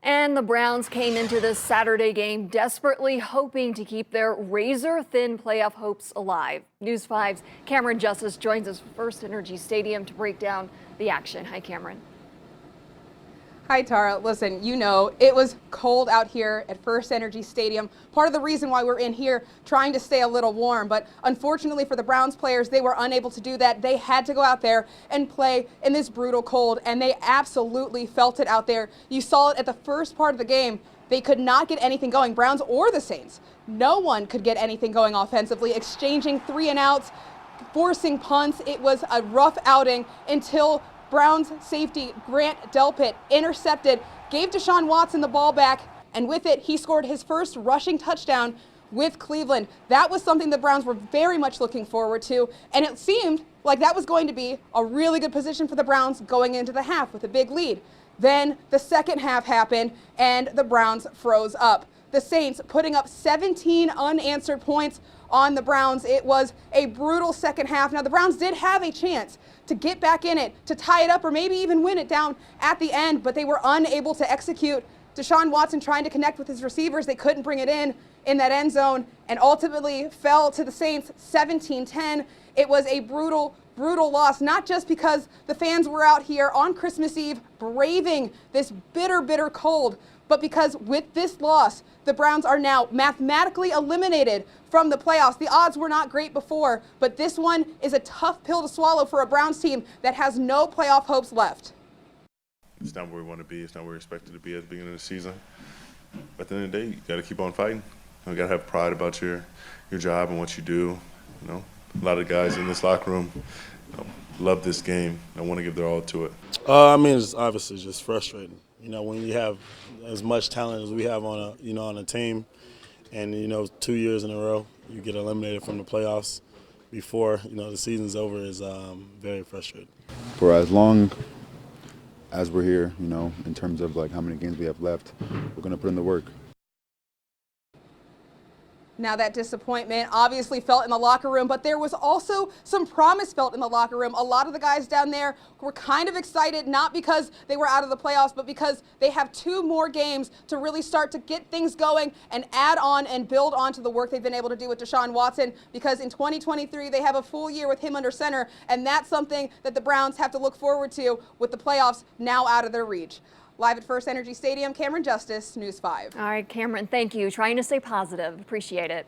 And the Browns came into this Saturday game desperately hoping to keep their razor-thin playoff hopes alive. News 5's Cameron Justice joins us from First Energy Stadium to break down the action. Hi, Cameron. Hi, Tara. Listen, you know, it was cold out here at First Energy Stadium. Part of the reason why we're in here trying to stay a little warm, but unfortunately for the Browns players, they were unable to do that. They had to go out there and play in this brutal cold, and they absolutely felt it out there. You saw it at the first part of the game. They could not get anything going, Browns or the Saints. No one could get anything going offensively, exchanging 3-and-outs, forcing punts. It was a rough outing until Browns safety Grant Delpit intercepted, gave Deshaun Watson the ball back, and with it, he scored his first rushing touchdown with Cleveland. That was something the Browns were very much looking forward to, and it seemed like that was going to be a really good position for the Browns going into the half with a big lead. Then the second half happened, and the Browns froze up. The Saints putting up 17 unanswered points on the Browns. It was a brutal second half. Now, the Browns did have a chance to get back in it, to tie it up, or maybe even win it down at the end, but they were unable to execute. Deshaun Watson trying to connect with his receivers. They couldn't bring it in that end zone, and ultimately fell to the Saints 17-10. It was a brutal loss, not just because the fans were out here on Christmas Eve braving this bitter cold, but because with this loss, the Browns are now mathematically eliminated from the playoffs. The odds were not great before, but this one is a tough pill to swallow for a Browns team that has no playoff hopes left. It's not where we want to be. It's not where we're expected to be at the beginning of the season. But at the end of the day, you got to keep on fighting. You got to have pride about your job and what you do. You know, a lot of guys in this locker room love this game. I want to give their all to it. I mean, it's obviously just frustrating. You know, when you have as much talent as we have on a team, and 2 years in a row you get eliminated from the playoffs before the season's over is very frustrating. For as long as we're here, in terms of like how many games we have left, we're going to put in the work. Now that disappointment obviously felt in the locker room, but there was also some promise felt in the locker room. A lot of the guys down there were kind of excited, not because they were out of the playoffs, but because they have 2 more games to really start to get things going and add on and build on to the work they've been able to do with Deshaun Watson, because in 2023 they have a full year with him under center, and that's something that the Browns have to look forward to with the playoffs now out of their reach. Live at First Energy Stadium, Cameron Justice, News 5. All right, Cameron, thank you. Trying to stay positive. Appreciate it.